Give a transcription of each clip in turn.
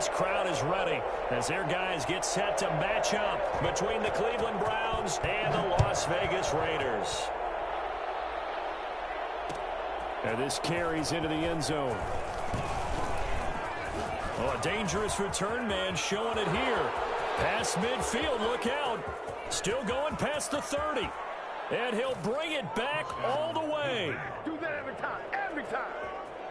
this crowd is ready as their guys get set to match up between the Cleveland Browns and the Las Vegas Raiders. And this carries into the end zone. Oh, a dangerous return man showing it here. Past midfield, look out. Still going past the 30. And he'll bring it back all the way. Do that every time, every time.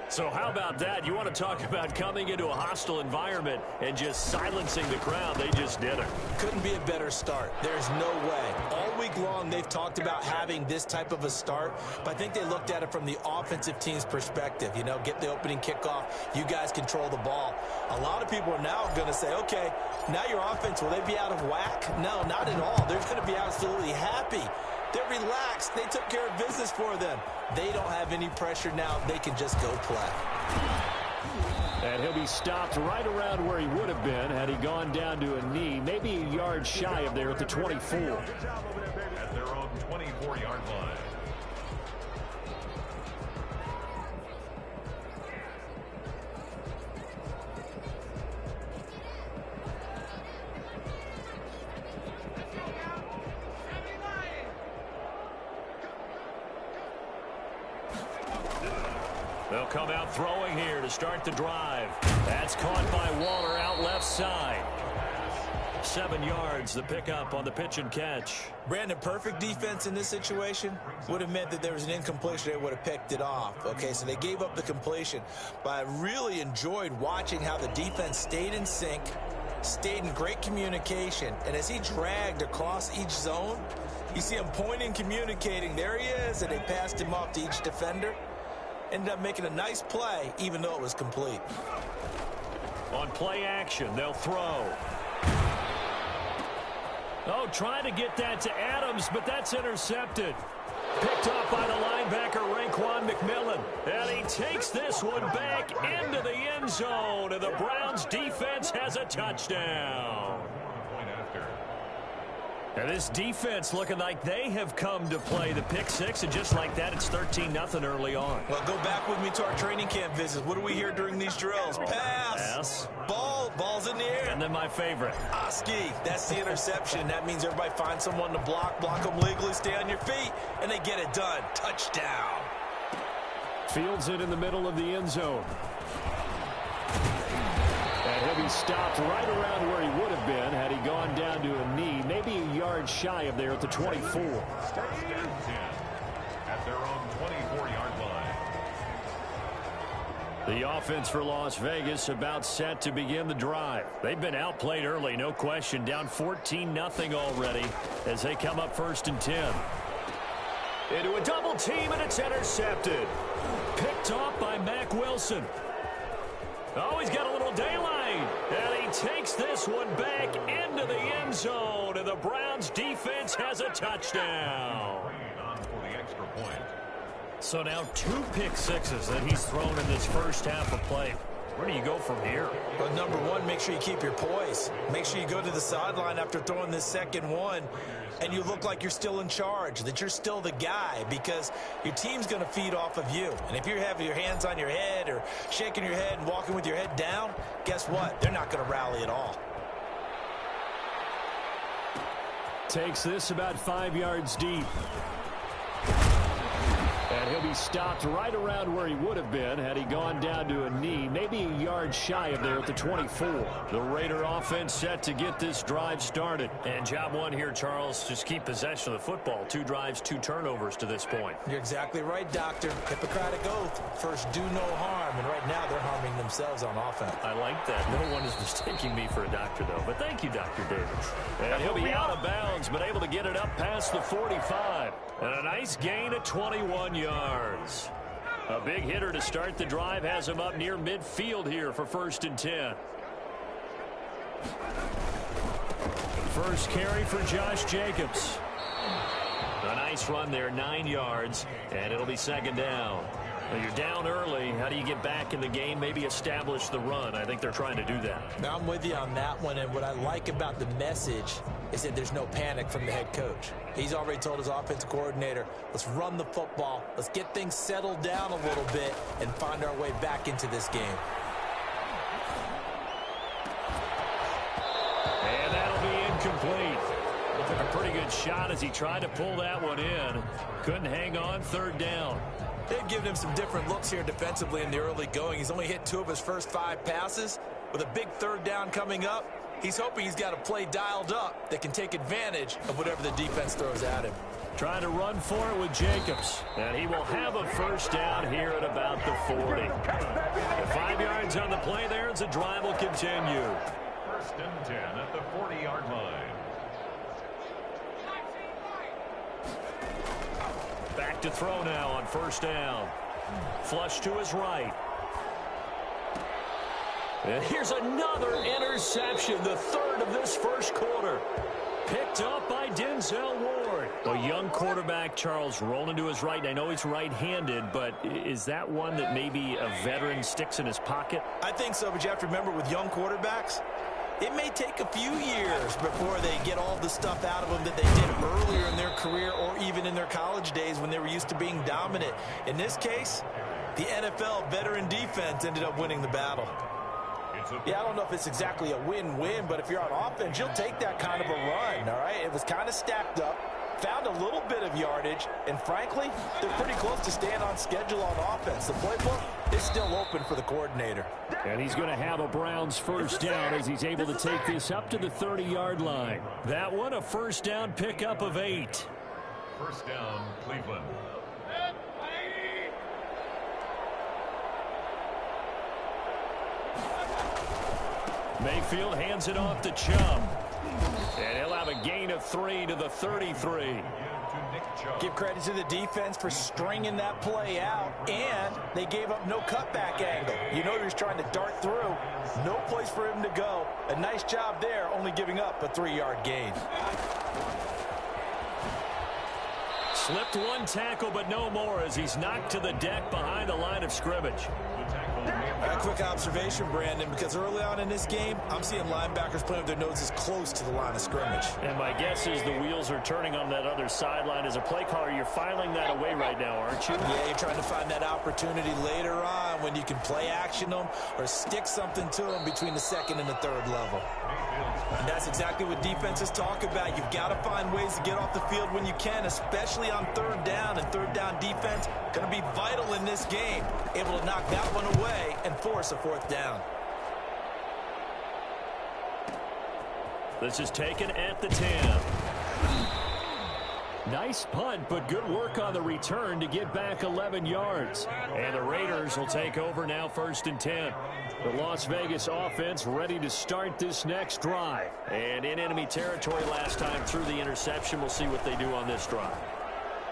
So how about that? You want to talk about coming into a hostile environment and just silencing the crowd. They just did it. Couldn't be a better start. There's no way. All week long, they've talked about having this type of a start, but I think they looked at it from the offensive team's perspective. You know, get the opening kickoff. You guys control the ball. A lot of people are now going to say, okay, now your offense, will they be out of whack? No, not at all. They're going to be absolutely happy. They're relaxed. They took care of business for them. They don't have any pressure now. They can just go play. And he'll be stopped right around where he would have been had he gone down to a knee, maybe a yard shy of there at the 24. At their own 24-yard line. They'll come out throwing here to start the drive. That's caught by Waller out left side. 7 yards, the pickup on the pitch and catch. Brandon, perfect defense in this situation would have meant that there was an incompletion. They would have picked it off. Okay, so they gave up the completion. But I really enjoyed watching how the defense stayed in sync, stayed in great communication. And as he dragged across each zone, you see him pointing, communicating. There he is, and they passed him off to each defender. Ended up making a nice play, even though it was complete. On play action, they'll throw. Oh, trying to get that to Adams, but that's intercepted. Picked off by the linebacker, Raekwon McMillan. And he takes this one back into the end zone, and the Browns defense has a touchdown. And this defense looking like they have come to play the pick six, and just like that, it's 13-0 early on. Well, go back with me to our training camp visits. What do we hear during these drills? Pass. Ball's in the air. And then my favorite. Oski, that's the interception. That means everybody finds someone to block them legally, stay on your feet, and they get it done. Touchdown. Fields it in the middle of the end zone. And he'll be stopped right around where he would have been had he gone down to a knee, maybe a yard shy of there at the 24. At their own 24-yard line. The offense for Las Vegas about set to begin the drive. They've been outplayed early, no question, down 14-0 already as they come up 1st and 10. Into a double team, and it's intercepted. Picked off by Mack Wilson. Oh, he's got a little daylight, and he takes this one back into the end zone, and the Browns defense has a touchdown. For the extra point. So now 2 pick sixes that he's thrown in this first half of play. Where do you go from here? Well, number one, make sure you keep your poise. Make sure you go to the sideline after throwing this second one, and you look like you're still in charge, that you're still the guy, because your team's going to feed off of you. And if you're having your hands on your head or shaking your head and walking with your head down, guess what? They're not going to rally at all. Takes this about 5 yards deep. And he'll be stopped right around where he would have been had he gone down to a knee, maybe a yard shy of there at the 24. The Raider offense set to get this drive started. And job one here, Charles, just keep possession of the football. 2 drives, 2 turnovers to this point. You're exactly right, Doctor. Hippocratic oath. First, do no harm. And right now, they're harming themselves on offense. I like that. No one is mistaking me for a doctor, though. But thank you, Dr. Davis. And he'll be out of bounds, but able to get it up past the 45. And a nice gain of 21 yards. A big hitter to start the drive has him up near midfield here for 1st and 10. First carry for Josh Jacobs. A nice run there, 9 yards, and it'll be 2nd down. Now you're down early. How do you get back in the game? Maybe establish the run. I think they're trying to do that. Now I'm with you on that one, and what I like about the message is that there's no panic from the head coach. He's already told his offensive coordinator, let's run the football, let's get things settled down a little bit and find our way back into this game. pretty good shot as he tried to pull that one in. Couldn't hang on. Third down. They've given him some different looks here defensively in the early going. He's only hit 2 of his first 5 passes. With a big third down coming up, he's hoping he's got a play dialed up that can take advantage of whatever the defense throws at him. Trying to run for it with Jacobs. And he will have a first down here at about the 40. The 5 yards on the play there as the drive will continue. First and 10 at the 40-yard line. Back to throw now on first down. Flush to his right. And here's another interception, the 3rd of this first quarter. Picked up by Denzel Ward. A young quarterback, Charles, rolling to his right. I know he's right-handed, but is that one that maybe a veteran sticks in his pocket? I think so, but you have to remember with young quarterbacks, it may take a few years before they get all the stuff out of them that they did earlier in their career or even in their college days when they were used to being dominant. In this case, the NFL veteran defense ended up winning the battle. Yeah, I don't know if it's exactly a win-win, but if you're on offense, you'll take that kind of a run, all right? It was kind of stacked up, found a little bit of yardage, and frankly, they're pretty close to staying on schedule on offense. The playbook is still open for the coordinator. And he's going to have a Browns first down as he's able to take this up to the 30-yard line. That one, a first down pickup of 8. First down, Cleveland. Mayfield hands it off to Chubb. And he'll have a gain of 3 to the 33. Give credit to the defense for stringing that play out, and they gave up no cutback angle. You know he was trying to dart through. No place for him to go. A nice job there, only giving up a 3-yard gain. Slipped one tackle, but no more as he's knocked to the deck behind the line of scrimmage. A quick observation, Brandon, because early on in this game, I'm seeing linebackers playing with their noses close to the line of scrimmage. And my guess is the wheels are turning on that other sideline. As a play caller, you're filing that away right now, aren't you? Yeah, you're trying to find that opportunity later on when you can play action them or stick something to them between the 2nd and the 3rd level. And that's exactly what defenses talk about. You've got to find ways to get off the field when you can, especially on 3rd down. And 3rd down defense going to be vital in this game. Able to knock that one away and force a 4th down. This is taken at the 10. Nice punt, but good work on the return to get back 11 yards. And the Raiders will take over now, 1st and 10. The Las Vegas offense ready to start this next drive. And in enemy territory last time through the interception. We'll see what they do on this drive.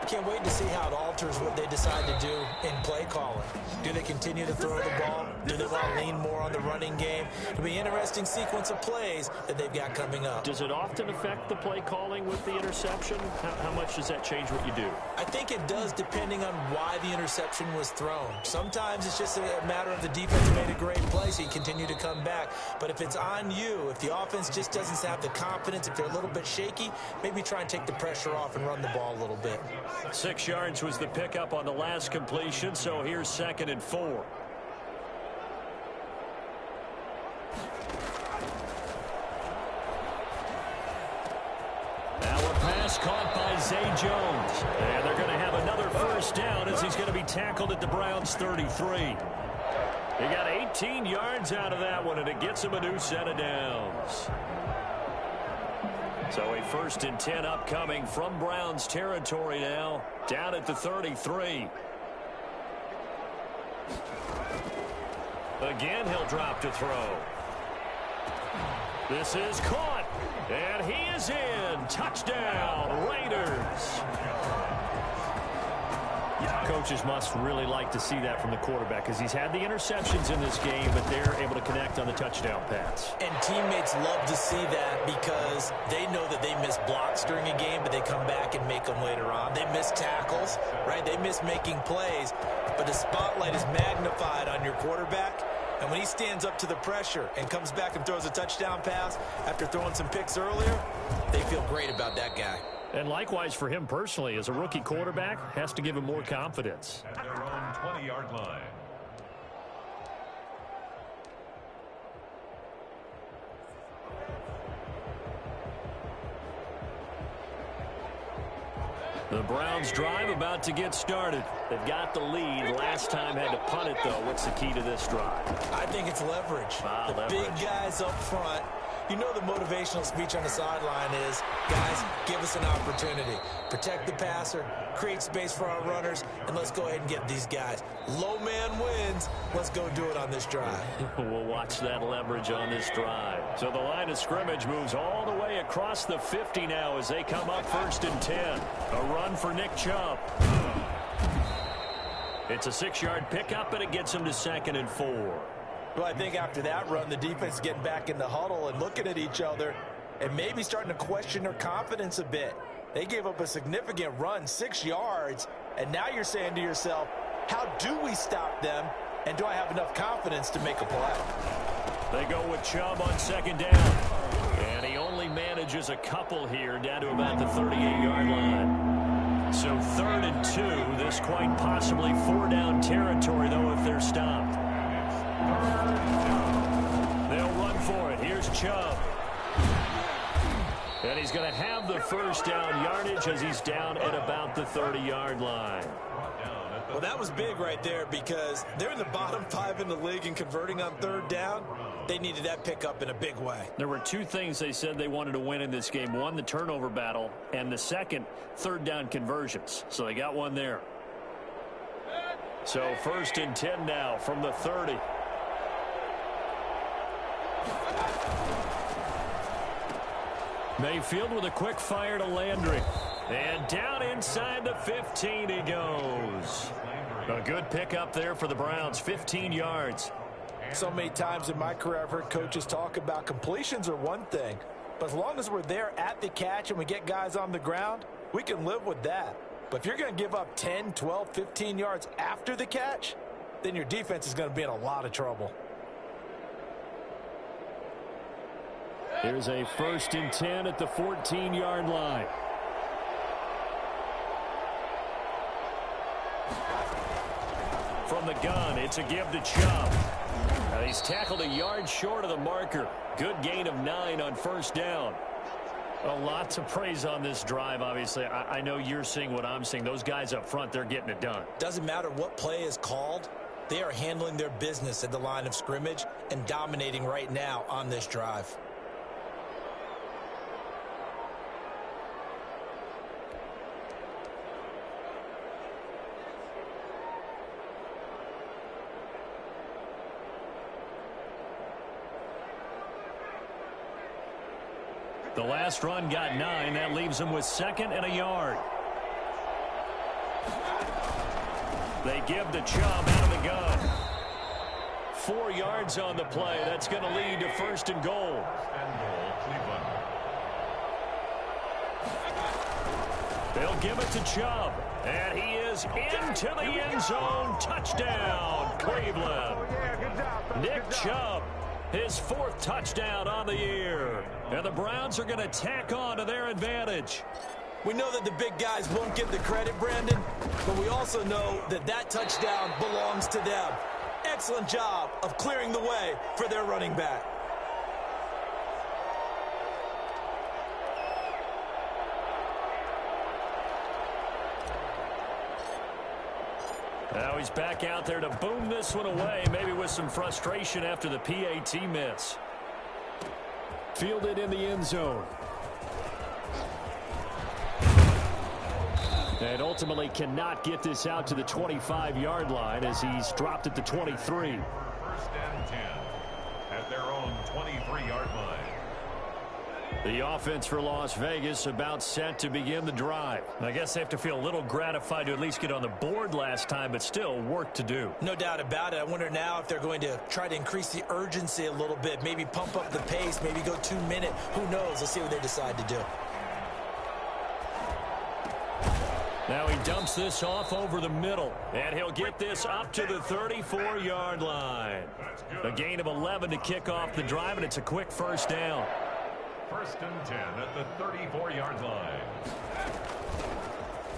Can't wait to see how it alters what they decide to do in play calling. Do they continue to throw the ball? Do they want to lean more on the running game? It'll be an interesting sequence of plays that they've got coming up. Does it often affect the play calling with the interception? How much does that change what you do? I think it does depending on why the interception was thrown. Sometimes it's just a matter of the defense made a great play, so you continue to come back. But if it's on you, if the offense just doesn't have the confidence, if they're a little bit shaky, maybe try and take the pressure off and run the ball a little bit. 6 yards was the pickup on the last completion, so here's 2nd and 4. Now a pass caught by Zay Jones. And they're going to have another first down as he's going to be tackled at the Browns' 33. He got 18 yards out of that one, and it gets him a new set of downs. So a 1st and 10 upcoming from Browns territory now, down at the 33. Again, he'll drop to throw. This is caught, and he is in. Touchdown, Raiders. Coaches must really like to see that from the quarterback because he's had the interceptions in this game, but they're able to connect on the touchdown pass. And teammates love to see that because they know that they miss blocks during a game, but they come back and make them later on. They miss tackles, right? They miss making plays, but the spotlight is magnified on your quarterback. And when he stands up to the pressure and comes back and throws a touchdown pass after throwing some picks earlier, they feel great about that guy. And likewise for him personally, as a rookie quarterback, has to give him more confidence. At their own 20-yard line. The Browns drive about to get started. They've got the lead. Last time had to punt it, though. What's the key to this drive? I think it's leverage. Big guys up front. You know the motivational speech on the sideline is, guys, give us an opportunity. Protect the passer, create space for our runners, and let's go ahead and get these guys. Low man wins. Let's go do it on this drive. We'll watch that leverage on this drive. So the line of scrimmage moves all the way across the 50 now as they come up 1st and 10. A run for Nick Chubb. It's a 6-yard pickup, and it gets him to 2nd and 4. Well, I think after that run, the defense is getting back in the huddle and looking at each other and maybe starting to question their confidence a bit. They gave up a significant run, 6 yards, and now you're saying to yourself, how do we stop them, and do I have enough confidence to make a play? They go with Chubb on 2nd down, and he only manages a couple here down to about the 38-yard line. So 3rd and 2, this quite possibly 4-down territory, though, if they're stopped. They'll run for it. Here's Chubb. And he's going to have the 1st down yardage as he's down at about the 30-yard line. Well, that was big right there because they're in the bottom 5 in the league and converting on 3rd down. They needed that pickup in a big way. There were 2 things they said they wanted to win in this game. One, the turnover battle, and the second, 3rd down conversions. So they got one there. So 1st and 10 now from the 30. Mayfield with a quick fire to Landry. And down inside the 15 he goes. A good pickup there for the Browns, 15 yards. So many times in my career I've heard coaches talk about completions are one thing, but as long as we're there at the catch and we get guys on the ground, we can live with that. But if you're going to give up 10, 12, 15 yards after the catch, then your defense is going to be in a lot of trouble. Here's a 1st and 10 at the 14-yard line. From the gun, it's a give to Chubb. Now he's tackled a yard short of the marker. Good gain of 9 on 1st down. A lot to praise on this drive, obviously. I know you're seeing what I'm seeing. Those guys up front, they're getting it done. Doesn't matter what play is called. They are handling their business at the line of scrimmage and dominating right now on this drive. The last run got 9. That leaves them with 2nd and a yard. They give the Chubb out of the gun. 4 yards on the play. That's going to lead to 1st and goal. They'll give it to Chubb. And he is into the end zone. Touchdown, Cleveland. Nick Chubb. His 4th touchdown on the year. And the Browns are going to tack on to their advantage. We know that the big guys won't get the credit, Brandon, but we also know that that touchdown belongs to them. Excellent job of clearing the way for their running back. Now he's back out there to boom this one away, maybe with some frustration after the PAT miss. Fielded in the end zone. And ultimately cannot get this out to the 25-yard line as he's dropped at the 23. 1st and 10 at their own 23-yard line. The offense for Las Vegas about set to begin the drive. I guess they have to feel a little gratified to at least get on the board last time, but still work to do. No doubt about it. I wonder now if they're going to try to increase the urgency a little bit, maybe pump up the pace, maybe go 2-minute. Who knows? Let's see what they decide to do. Now he dumps this off over the middle, and he'll get this up to the 34-yard line. A gain of 11 to kick off the drive, and it's a quick 1st down. 1st and 10 at the 34-yard line.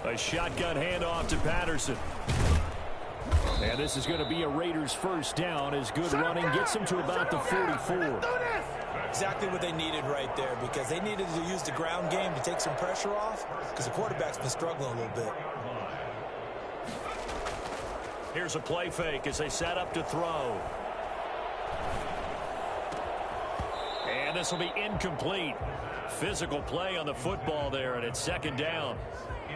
A shotgun handoff to Patterson. And this is going to be a Raiders 1st down as good running gets him to about the 44. Exactly what they needed right there, because they needed to use the ground game to take some pressure off, because the quarterback's been struggling a little bit. Here's a play fake as they set up to throw. And this will be incomplete. Physical play on the football there, and it's second down.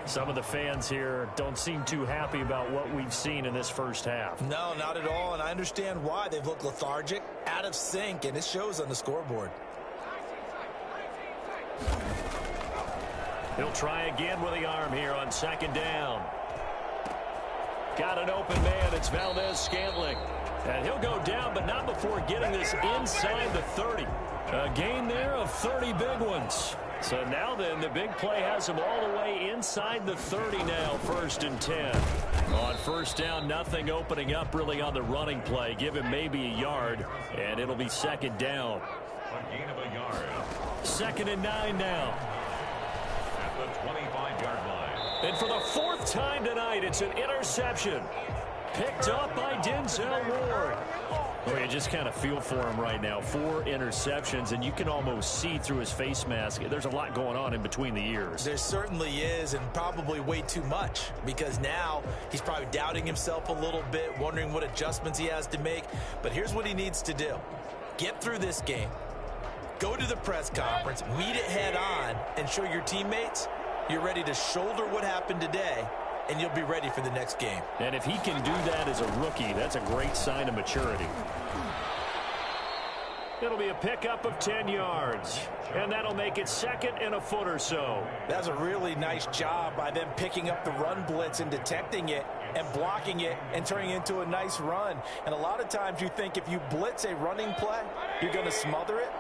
Some of the fans here don't seem too happy about what we've seen in this first half. No, not at all, and I understand why. They've looked lethargic, out of sync, and it shows on the scoreboard. He'll try again with the arm here on second down. Got an open man. It's Valdez-Scantling. And he'll go down, but not before getting this inside the 30. A gain there of 30 big ones. So now then, the big play has him all the way inside the 30 now, 1st and 10. On first down, nothing opening up really on the running play. Give him maybe a yard, and it'll be second down. A gain of a yard. 2nd and 9 now. At the 25-yard line. And for the 4th time tonight, it's an interception. Picked up by Denzel Ward. Well, you just kind of feel for him right now. 4 interceptions, and you can almost see through his face mask. There's a lot going on in between the ears. There certainly is, and probably way too much, because now he's probably doubting himself a little bit, wondering what adjustments he has to make. But here's what he needs to do. Get through this game. Go to the press conference, meet it head on, and show your teammates you're ready to shoulder what happened today, and you'll be ready for the next game. And if he can do that as a rookie, that's a great sign of maturity. It'll be a pickup of 10 yards, and that'll make it 2nd and a foot or so. That's a really nice job by them picking up the run blitz and detecting it and blocking it and turning it into a nice run. And a lot of times you think if you blitz a running play, you're going to smother it.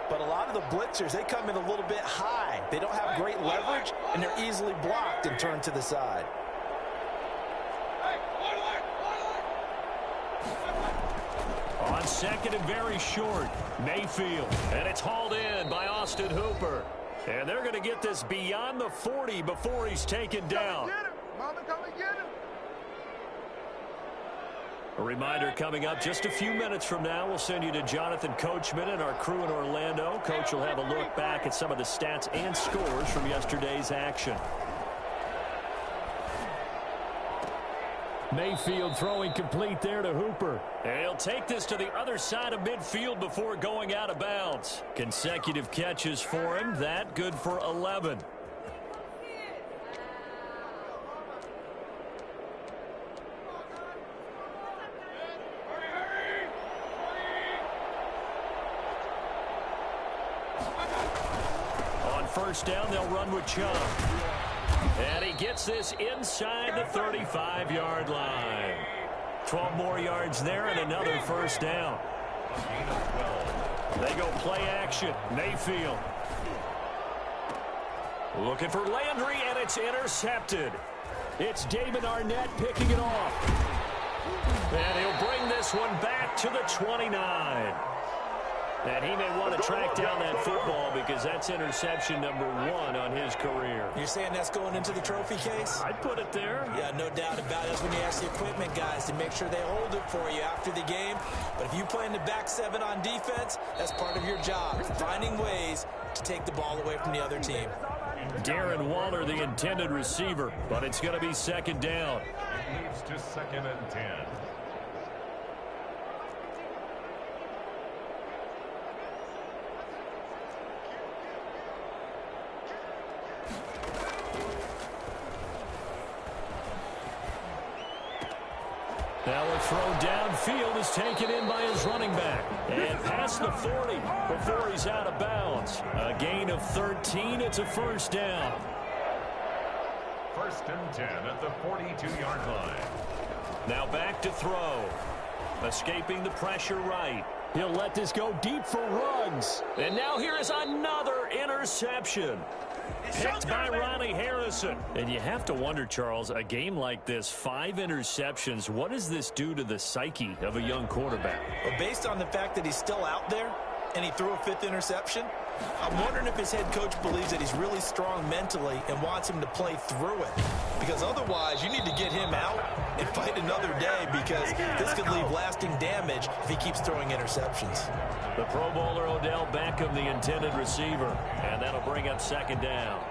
But a lot of the blitzers, they come in a little bit high. They don't have great leverage, and they're easily blocked and turned to the side. On 2nd and very short, Mayfield. And it's hauled in by Austin Hooper. And they're going to get this beyond the 40 before he's taken down. Mama, come and get him. A reminder coming up just a few minutes from now, we'll send you to Jonathan Coachman and our crew in Orlando. Coach will have a look back at some of the stats and scores from yesterday's action. Mayfield throwing complete there to Hooper. And he'll take this to the other side of midfield before going out of bounds. Consecutive catches for him. That good for 11. On first down, they'll run with Chubb. And he gets this inside the 35-yard line. 12 more yards there and another first down. They go play action. Mayfield. Looking for Landry, and it's intercepted. It's David Arnett picking it off. And he'll bring this one back to the 29. And he may want to track down that football because that's interception number 1 on his career. You're saying that's going into the trophy case? I'd put it there. Yeah, no doubt about it. That's when you ask the equipment guys to make sure they hold it for you after the game. But if you play in the back 7 on defense, that's part of your job, finding ways to take the ball away from the other team. Darren Waller, the intended receiver, but it's going to be second down. It leads to 2nd and 10. Now a throw downfield is taken in by his running back. And past the 40 before he's out of bounds. A gain of 13. It's a first down. 1st and 10 at the 42-yard line. Now back to throw. Escaping the pressure right. He'll let this go deep for Ruggs. And now here is another interception. Picked by Ronnie Harrison. And you have to wonder, Charles, a game like this, 5 interceptions, what does this do to the psyche of a young quarterback? Well, based on the fact that he's still out there, and he threw a 5th interception. I'm wondering if his head coach believes that he's really strong mentally and wants him to play through it. Because otherwise, you need to get him out and fight another day, because this could leave lasting damage if he keeps throwing interceptions. The Pro Bowler Odell Beckham, the intended receiver, and that'll bring up 2nd down.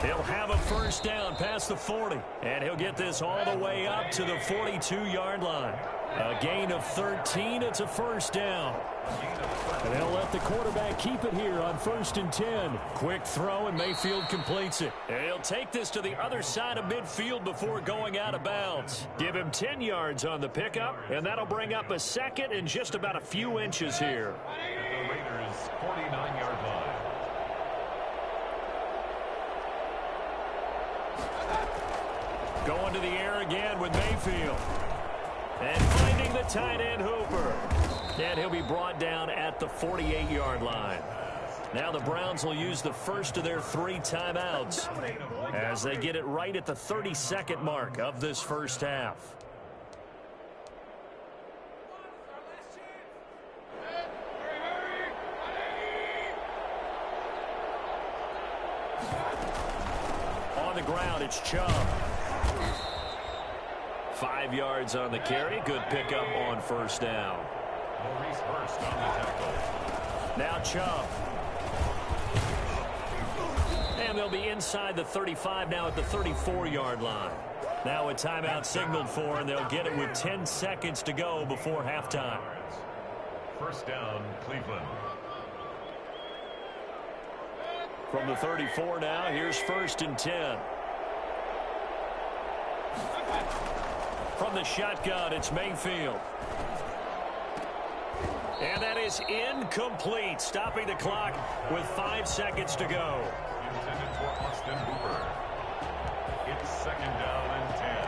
He'll have a 1st down past the 40, and he'll get this all the way up to the 42-yard line. A gain of 13. It's a 1st down. And they'll let the quarterback keep it here on 1st and 10. Quick throw, and Mayfield completes it. And he'll take this to the other side of midfield before going out of bounds. Give him 10 yards on the pickup, and that'll bring up a 2nd and just about a few inches here. The Raiders' 49-yard line. Going to the air again with Mayfield. And finding the tight end Hooper. And he'll be brought down at the 48-yard line. Now the Browns will use the first of their 3 timeouts as they get it right at the 32nd mark of this first half. On the ground, it's Chubb. 5 yards on the carry. Good pickup on 1st down. Maurice Hurst on the tackle. Now Chubb. And they'll be inside the 35 now at the 34-yard line. Now a timeout signaled for, and they'll get it with 10 seconds to go before halftime. 1st down, Cleveland. From the 34 now, here's 1st and 10. From the shotgun, it's Mayfield. And that is incomplete, stopping the clock with 5 seconds to go. Intended for Austin Hooper. It's 2nd down and 10.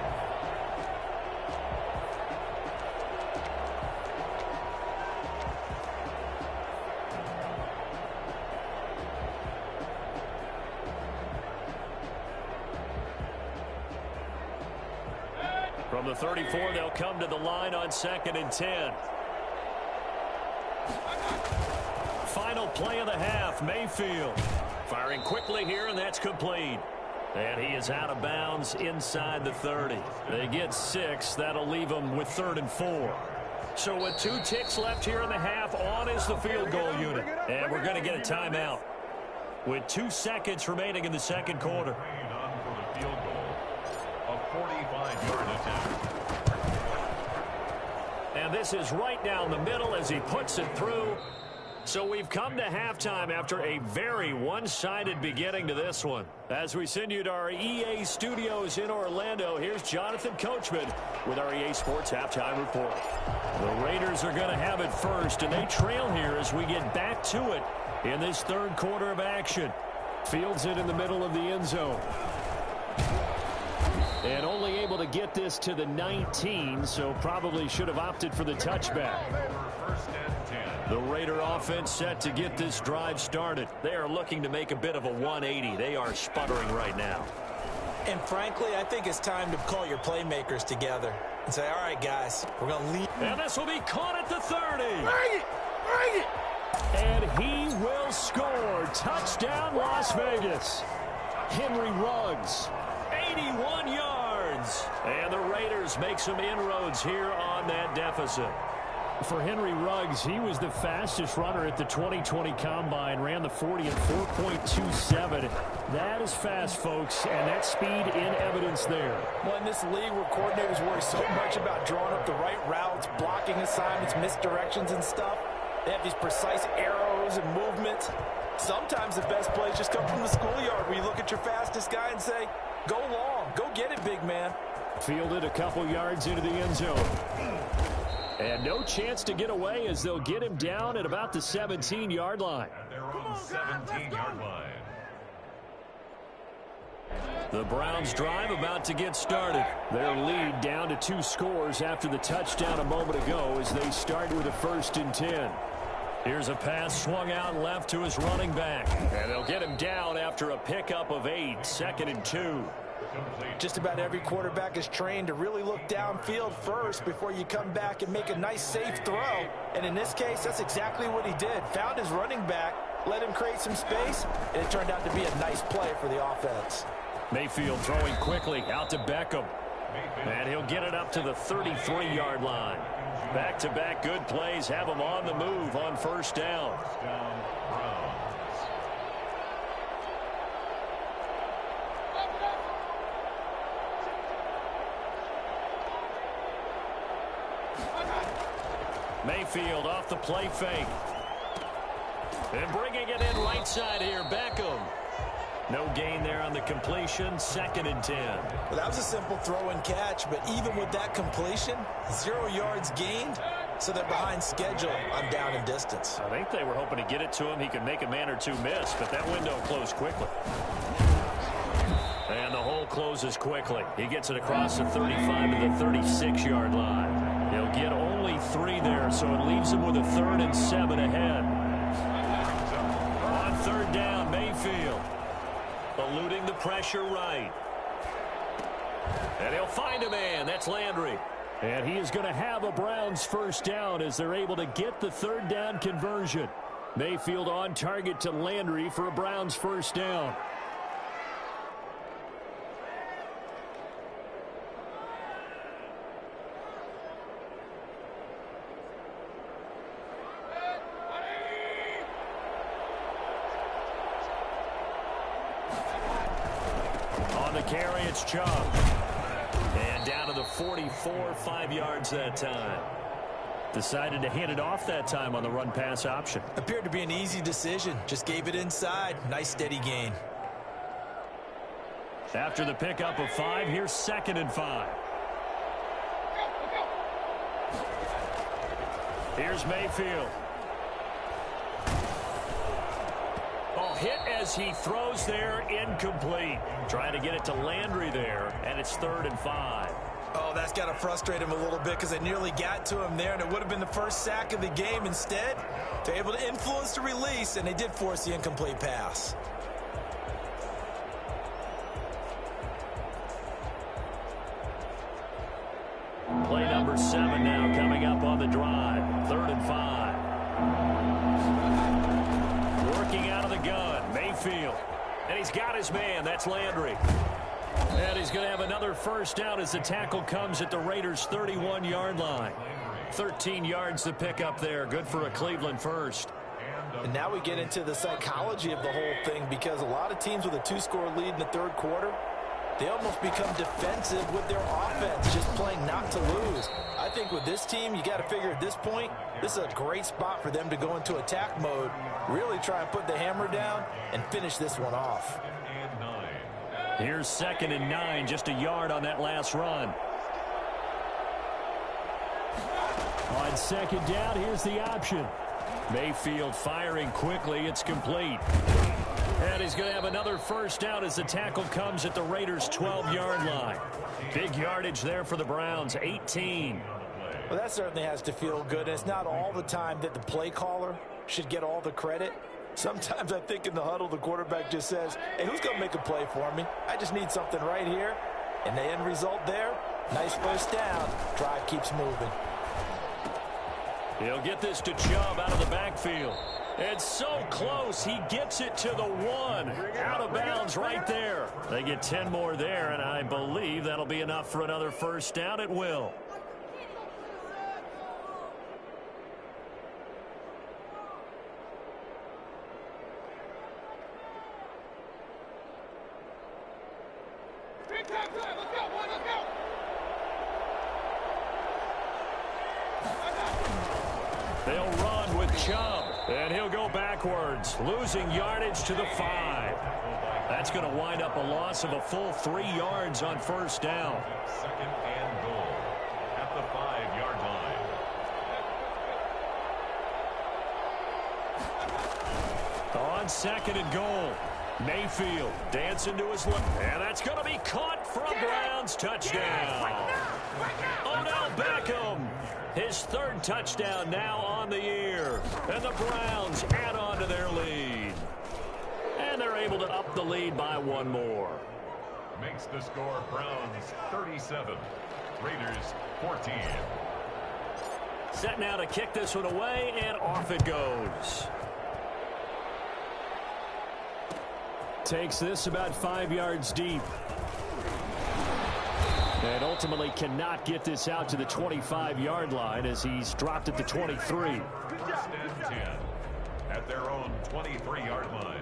From the 34, they'll come to the line on 2nd and 10. Final play of the half, Mayfield. Firing quickly here, and that's complete. And he is out of bounds inside the 30. They get 6. That'll leave them with 3rd and 4. So with 2 ticks left here in the half, on is the field goal unit. And we're going to get a timeout with 2 seconds remaining in the 2nd quarter. On for the field goal. A 45-yard attempt. And this is right down the middle as he puts it through. So we've come to halftime after a very one-sided beginning to this one. As we send you to our EA studios in Orlando, here's Jonathan Coachman with our EA Sports Halftime Report. The Raiders are going to have it first, and they trail here as we get back to it in this 3rd quarter of action. Fields it in the middle of the end zone. And only able to get this to the 19, so probably should have opted for the touchback. 1st and 10. The Raider offense set to get this drive started. They are looking to make a bit of a 180. They are sputtering right now. And frankly, I think it's time to call your playmakers together and say, all right, guys, we're going to lead. And this will be caught at the 30. Bring it! Bring it! And he will score. Touchdown, Las Vegas. Henry Ruggs, 81 yards. And the Raiders make some inroads here on that deficit. For Henry Ruggs, he was the fastest runner at the 2020 Combine, ran the 40 in 4.27. That is fast, folks, and that speed in evidence there. Well, in this league where coordinators worry so much about drawing up the right routes, blocking assignments, misdirections and stuff, they have these precise arrows and movements. Sometimes the best plays just come from the schoolyard where you look at your fastest guy and say, go long, go get it, big man. Fielded a couple yards into the end zone. And no chance to get away as they'll get him down at about the 17-yard line. At their own 17-yard line. The Browns drive about to get started. Their lead down to 2 scores after the touchdown a moment ago as they start with a 1st and 10. Here's a pass swung out left to his running back. And they'll get him down after a pickup of 8, 2nd and 2. Just about every quarterback is trained to really look downfield first before you come back and make a nice, safe throw. And in this case, that's exactly what he did. Found his running back, let him create some space, and it turned out to be a nice play for the offense. Mayfield throwing quickly out to Beckham. And he'll get it up to the 33-yard line. Back-to-back good plays have him on the move on first down. Mayfield off the play fake. And bringing it in right side here, Beckham. No gain there on the completion, 2nd and 10. Well, that was a simple throw and catch, but even with that completion, 0 yards gained, so they're behind schedule on down and distance. I think they were hoping to get it to him. He could make a man or two miss, but that window closed quickly. And the hole closes quickly. He gets it across the 35 to the 36-yard line. He'll get only 3 there, so it leaves him with a 3rd and 7 ahead. On 3rd down, Mayfield. Eluding the pressure right. And he'll find a man. That's Landry. And he is going to have a Browns first down as they're able to get the 3rd down conversion. Mayfield on target to Landry for a Browns first down. Carry, it's Chubb. And down to the 44, 5 yards that time. Decided to hand it off that time on the run-pass option. Appeared to be an easy decision. Just gave it inside. Nice, steady gain. After the pickup of 5, here's 2nd and 5. Here's Mayfield. Hit as he throws there, incomplete. Trying to get it to Landry there, and it's 3rd and 5. Oh, that's got to frustrate him a little bit because they nearly got to him there, and it would have been the first sack of the game. Instead, they're able to influence the release, and they did force the incomplete pass. Play number 7 now coming up on the drive. 3rd and 5. Working out of the gun, Mayfield. And he's got his man. That's Landry. And he's going to have another first down as the tackle comes at the Raiders' 31-yard line. 13 yards to pick up there. Good for a Cleveland first. And now we get into the psychology of the whole thing, because a lot of teams with a 2-score lead in the 3rd quarter, they almost become defensive with their offense, just playing not to lose. I think with this team, you got to figure at this point, this is a great spot for them to go into attack mode, really try and put the hammer down and finish this one off. Here's 2nd and 9, just a yard on that last run. On 2nd down, here's the option. Mayfield firing quickly. It's complete. And he's going to have another first down as the tackle comes at the Raiders' 12-yard line. Big yardage there for the Browns, 18. Well, that certainly has to feel good. And it's not all the time that the play caller should get all the credit. Sometimes I think in the huddle, the quarterback just says, hey, who's going to make a play for me? I just need something right here. And the end result there, nice first down. Drive keeps moving. He'll get this to Chubb out of the backfield. It's so close, he gets it to the 1. Out of bounds right there. They get 10 more there, and I believe that'll be enough for another first down. It will. They'll run with Chubb, and he'll go backwards, losing yardage to the 5. That's going to wind up a loss of a full 3 yards on first down. 2nd and goal at the 5-yard line. On 2nd and goal, Mayfield dancing to his left, and that's going to be caught for a Browns touchdown. Odell Beckham, his third touchdown now on the year. And the Browns add on to their lead. And they're able to up the lead by one more. Makes the score Browns 37, Raiders 14. Set now to kick this one away, and off it goes. Takes this about 5 yards deep. And ultimately cannot get this out to the 25-yard line as he's dropped at the 23. First and 10 at their own 23-yard line.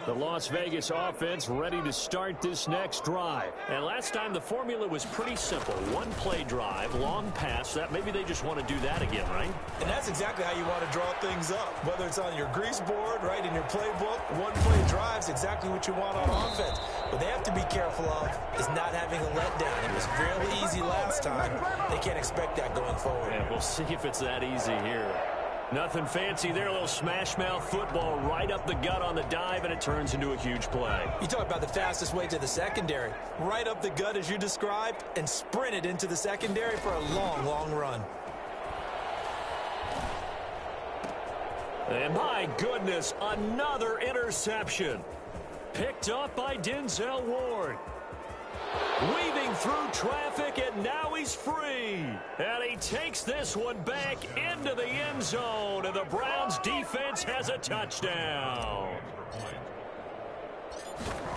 The Las Vegas offense ready to start this next drive. And last time the formula was pretty simple. One play drive, long pass. That maybe they just want to do that again, right? And that's exactly how you want to draw things up. Whether it's on your grease board, right, in your playbook, one play drive's exactly what you want on offense. What they have to be careful of is not having a letdown. It was fairly easy last time. They can't expect that going forward. And we'll see if it's that easy here. Nothing fancy there. A little smash mouth football right up the gut on the dive, and it turns into a huge play. You talk about the fastest way to the secondary. Right up the gut as you described and sprinted into the secondary for a long, long run. And my goodness, another interception. Picked up by Denzel Ward. Weaving through traffic, and now he's free. And he takes this one back into the end zone, and the Browns defense has a touchdown.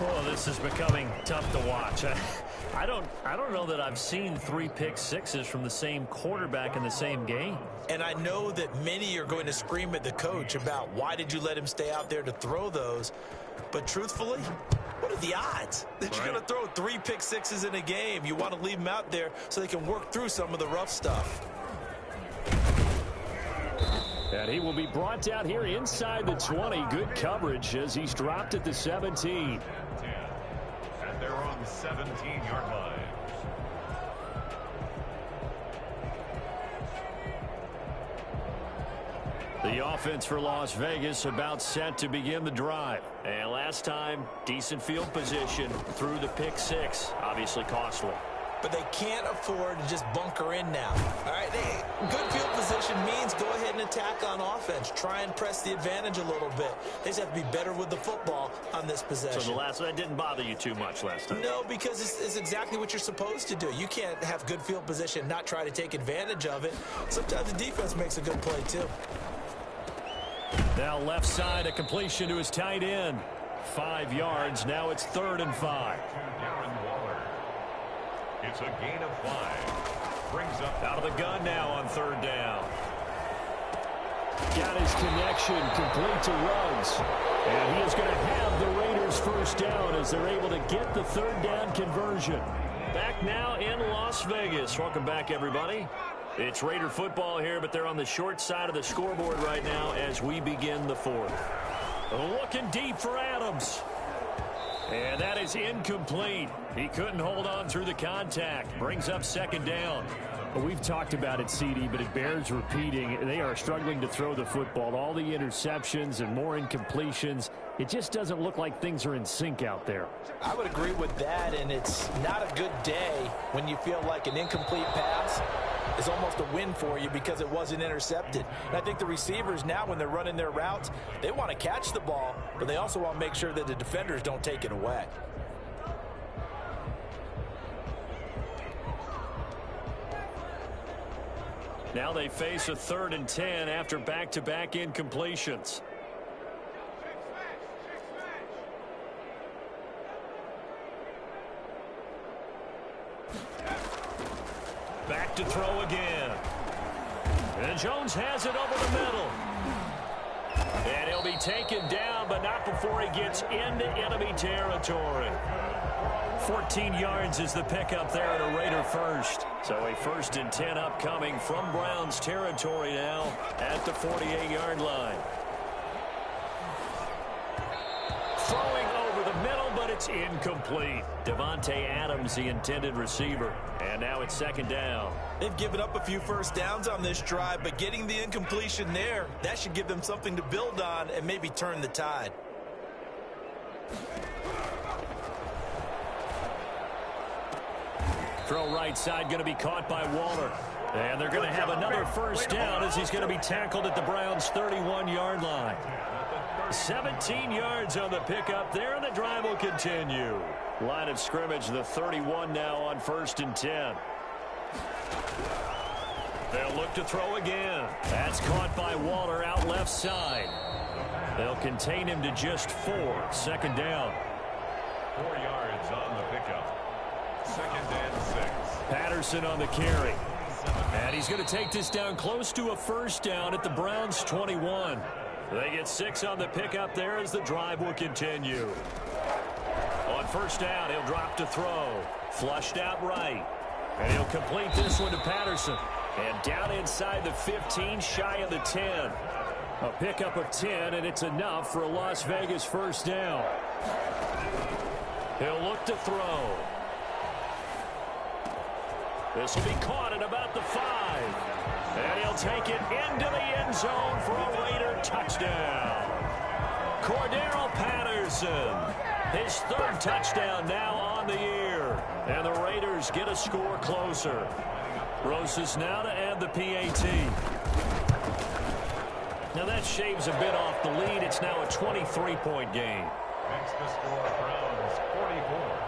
Oh, this is becoming tough to watch. I don't know that I've seen 3 pick sixes from the same quarterback in the same game. And I know that many are going to scream at the coach about why did you let him stay out there to throw those. But truthfully, what are the odds that you're going to throw 3 pick sixes in a game? You want to leave them out there so they can work through some of the rough stuff. And he will be brought down here inside the 20. Good coverage as he's dropped at the 17. At their own 17-yard line. The offense for Las Vegas about set to begin the drive. And last time, decent field position through the pick 6. Obviously costly. But they can't afford to just bunker in now. All right, good field position means go ahead and attack on offense. Try and press the advantage a little bit. They just have to be better with the football on this possession. So the last one didn't bother you too much last time? No, because it's exactly what you're supposed to do. You can't have good field position and not try to take advantage of it. Sometimes the defense makes a good play, too. Now left side, a completion to his tight end. 5 yards. Now it's 3rd and 5. It's a gain of 5. Brings up out of the gun now on 3rd down. Got his connection complete to Ruggs. And he is going to have the Raiders first down as they're able to get the 3rd down conversion. Back now in Las Vegas. Welcome back, everybody. It's Raider football here, but they're on the short side of the scoreboard right now as we begin the 4th. Looking deep for Adams. And that is incomplete. He couldn't hold on through the contact. Brings up 2nd down. Well, we've talked about it, CD, but it bears repeating. They are struggling to throw the football. All the interceptions and more incompletions. It just doesn't look like things are in sync out there. I would agree with that, and it's not a good day when you feel like an incomplete pass is almost a win for you because it wasn't intercepted. And I think the receivers now, when they're running their routes, they want to catch the ball, but they also want to make sure that the defenders don't take it away. Now they face a 3rd and 10 after back-to-back incompletions. Back to throw again. And Jones has it over the middle. And he'll be taken down, but not before he gets into enemy territory. 14 yards is the pickup there at a Raider first. So a 1st and 10 upcoming from Browns territory now at the 48-yard line. Throwing over the middle, but it's incomplete. Devontae Adams, the intended receiver. And now it's 2nd down. They've given up a few first downs on this drive, but getting the incompletion there, that should give them something to build on and maybe turn the tide. Throw right side going to be caught by Waller. And they're going to have another first down as he's going to be tackled at the Browns' 31-yard line. 17 yards on the pickup there, and the drive will continue. Line of scrimmage, the 31 now on 1st and 10. They'll look to throw again. That's caught by Waller out left side. They'll contain him to just 4. 2nd down. 4 yards on the pickup. 2nd and 6. Patterson on the carry. And he's going to take this down close to a first down at the Browns' 21. They get 6 on the pickup there as the drive will continue. On 1st down, he'll drop to throw. Flushed out right. And he'll complete this one to Patterson. And down inside the 15, shy of the 10. A pickup of 10, and it's enough for a Las Vegas first down. He'll look to throw. This will be caught at about the 5. And he'll take it into the end zone for a Raider touchdown. Cordero Patterson, his 3rd touchdown now on the year. And the Raiders get a score closer. Rosas now to add the PAT. Now that shaves a bit off the lead. It's now a 23-point game. Makes the score Browns 44,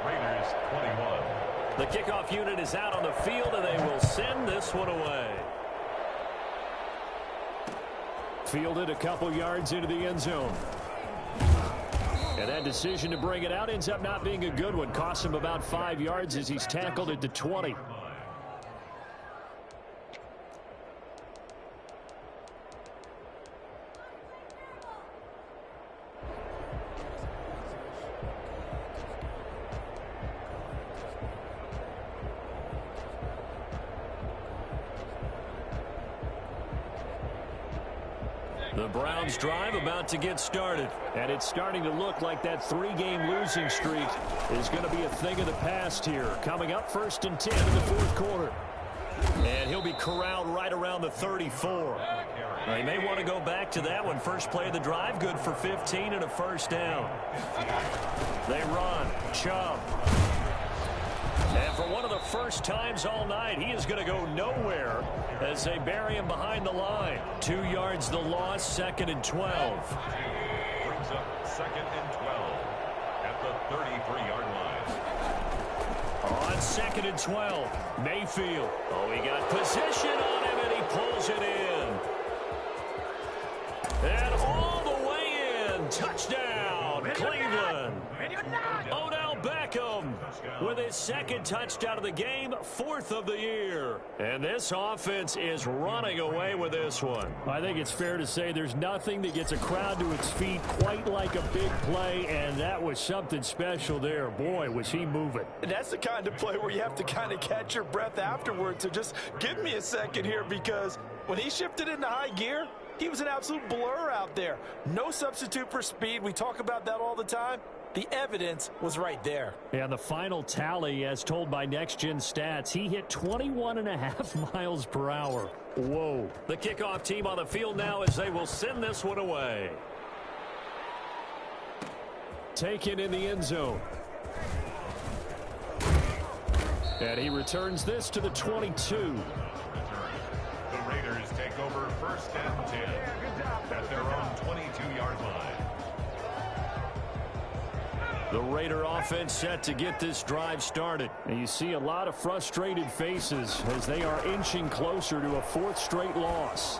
Raiders 21. The kickoff unit is out on the field, and they will send this one away. Fielded a couple yards into the end zone. And that decision to bring it out ends up not being a good one. Costs him about 5 yards as he's tackled at the 20. The Browns drive about to get started, and it's starting to look like that 3-game losing streak is going to be a thing of the past here. Coming up 1st and 10 in the 4th quarter. And he'll be corralled right around the 34. They may want to go back to that one. First play of the drive, good for 15 and a first down. They run. Chubb. And for one of the first times all night, he is going to go nowhere as they bury him behind the line. 2 yards the loss, 2nd and 12. Brings up 2nd and 12 at the 33-yard line. On 2nd and 12, Mayfield. Oh, he got position on him, and he pulls it in. And all the way in. Touchdown, Cleveland. Odell Beckham with his 2nd touchdown of the game, 4th of the year. And this offense is running away with this one. I think it's fair to say there's nothing that gets a crowd to its feet quite like a big play, and that was something special there. Boy, was he moving. And that's the kind of play where you have to kind of catch your breath afterwards. So just give me a second here, because when he shifted into high gear, he was an absolute blur out there. No substitute for speed. We talk about that all the time. The evidence was right there. And the final tally, as told by Next Gen Stats, he hit 21.5 miles per hour. Whoa. The kickoff team on the field now as they will send this one away. Taken in the end zone. And he returns this to the 22. The Raiders take over 1st and 10 at their own 22-yard line. The Raider offense set to get this drive started. And you see a lot of frustrated faces as they are inching closer to a 4th straight loss.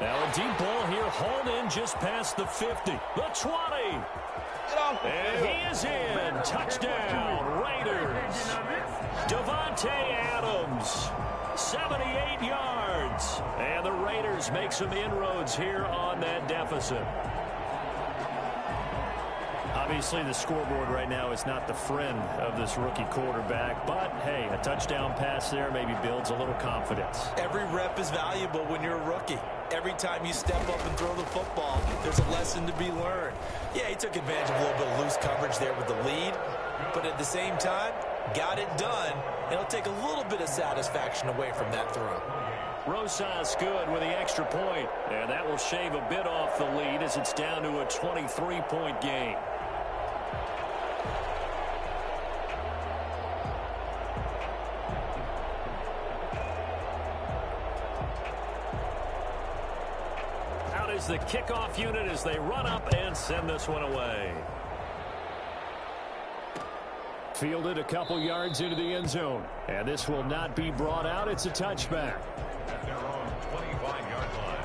Now a deep ball here, hauled in just past the 50. The 20. And he is in. Touchdown, Raiders. Devontae Adams, 78 yards. And the Raiders make some inroads here on that deficit. Obviously, the scoreboard right now is not the friend of this rookie quarterback. But, hey, a touchdown pass there maybe builds a little confidence. Every rep is valuable when you're a rookie. Every time you step up and throw the football, there's a lesson to be learned. Yeah, he took advantage of a little bit of loose coverage there with the lead. But at the same time, got it done. It'll take a little bit of satisfaction away from that throw. Rosas good with the extra point. And that will shave a bit off the lead as it's down to a 23-point game. the kickoff unit as they run up and send this one away. Fielded a couple yards into the end zone. And this will not be brought out. It's a touchback. At their own 25-yard line.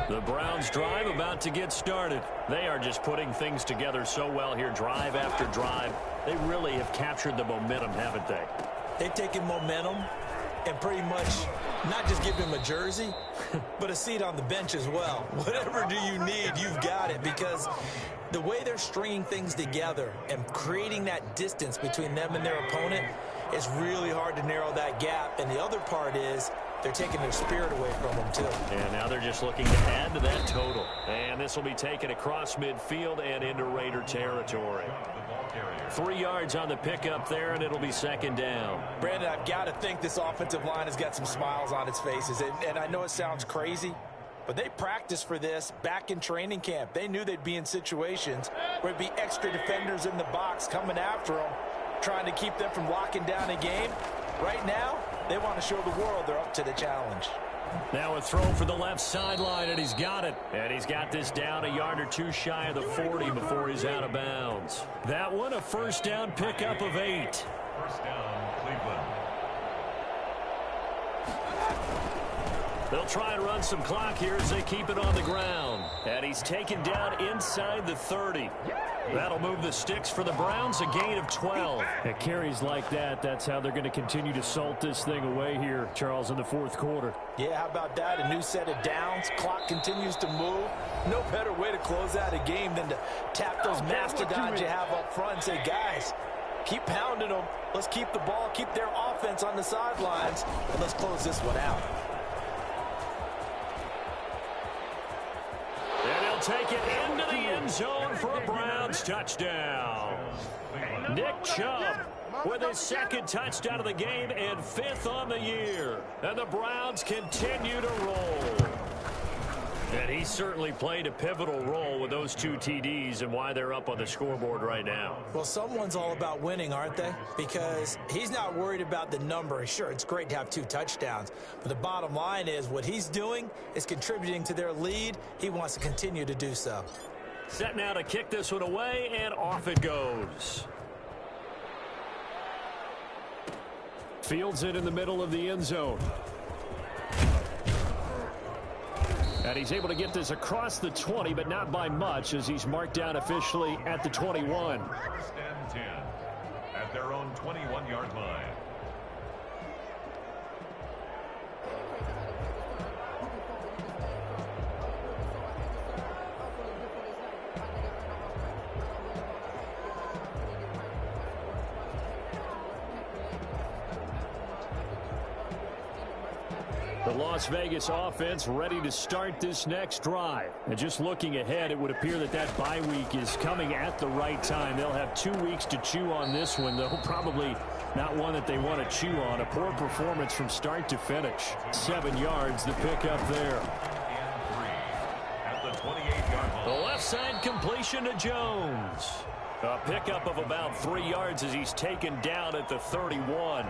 The Browns drive about to get started. They are just putting things together so well here, drive after drive. They really have captured the momentum, haven't they? They've taken momentum and pretty much not just give him a jersey, but a seat on the bench as well. Whatever do you need, you've got it, because the way they're stringing things together and creating that distance between them and their opponent is really hard to narrow that gap. And the other part is they're taking their spirit away from them, too. And now they're just looking to add to that total. And this will be taken across midfield and into Raider territory. 3 yards on the pickup there, and it'll be second down. Brandon, I've got to think this offensive line has got some smiles on its faces. And I know it sounds crazy, but they practiced for this back in training camp. They knew they'd be in situations where there'd be extra defenders in the box coming after them, trying to keep them from locking down a game. Right now, they want to show the world they're up to the challenge. Now a throw for the left sideline, and he's got it. And he's got this down a yard or two shy of the 40 before he's out of bounds. That one, a first down pickup of 8. First down, Cleveland. They'll try and run some clock here as they keep it on the ground. And he's taken down inside the 30. That'll move the sticks for the Browns, a gain of 12. At carries like that, that's how they're going to continue to salt this thing away here, Charles, in the fourth quarter. Yeah, how about that? A new set of downs. Clock continues to move. No better way to close out a game than to tap those mastodons you have up front and say, guys, keep pounding them. Let's keep the ball, keep their offense on the sidelines, and let's close this one out. And he'll take it into the end zone for a Browns touchdown. Nick Chubb with his second touchdown of the game and 5th on the year. And the Browns continue to roll. And he certainly played a pivotal role with those 2 TDs and why they're up on the scoreboard right now. Well, someone's all about winning, aren't they? Because he's not worried about the number. Sure, it's great to have 2 touchdowns. But the bottom line is what he's doing is contributing to their lead. He wants to continue to do so. Set now to kick this one away, and off it goes. Fields it in the middle of the end zone. And he's able to get this across the 20, but not by much, as he's marked down officially at the 21. First and 10 at their own 21-yard line. The Las Vegas offense ready to start this next drive. And just looking ahead, it would appear that that bye week is coming at the right time. They'll have 2 weeks to chew on this one, though probably not one that they want to chew on. A poor performance from start to finish. 7 yards, the pickup there. At the 28-yard line. The left side completion to Jones. A pickup of about 3 yards as he's taken down at the 31.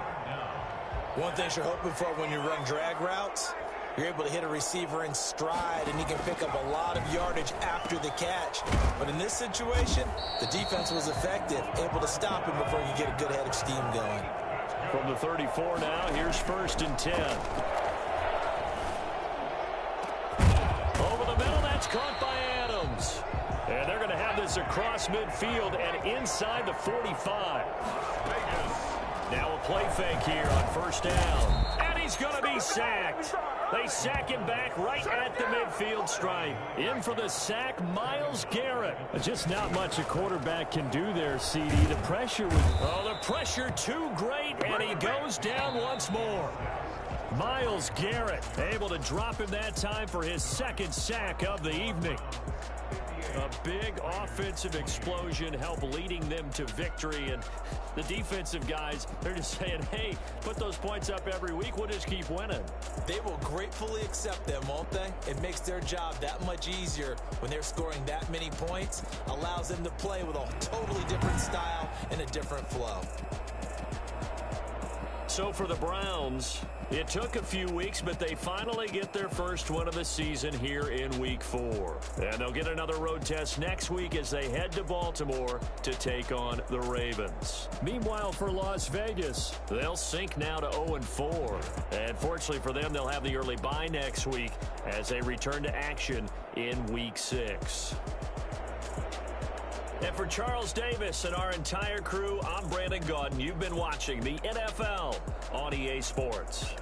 One thing you're hoping for when you run drag routes, you're able to hit a receiver in stride, and he can pick up a lot of yardage after the catch. But in this situation, the defense was effective, able to stop him before you get a good head of steam going. From the 34 now, here's 1st and 10. Over the middle, that's caught by Adams. And they're going to have this across midfield and inside the 45. Now a play fake here on 1st down. And he's going to be sacked. They sack him back right at the midfield stripe. In for the sack, Myles Garrett. Just not much a quarterback can do there, CD. The pressure was... Oh, the pressure too great, and he goes down once more. Myles Garrett able to drop him that time for his 2nd sack of the evening. A big offensive explosion helped leading them to victory. And the defensive guys, they're just saying, hey, put those points up every week. We'll just keep winning. They will gratefully accept them, won't they? It makes their job that much easier when they're scoring that many points. Allows them to play with a totally different style and a different flow. So for the Browns, it took a few weeks, but they finally get their first win of the season here in Week 4. And they'll get another road test next week as they head to Baltimore to take on the Ravens. Meanwhile, for Las Vegas, they'll sink now to 0-4. And fortunately for them, they'll have the early bye next week as they return to action in Week 6. And for Charles Davis and our entire crew, I'm Brandon Gaudin. You've been watching the NFL on EA Sports.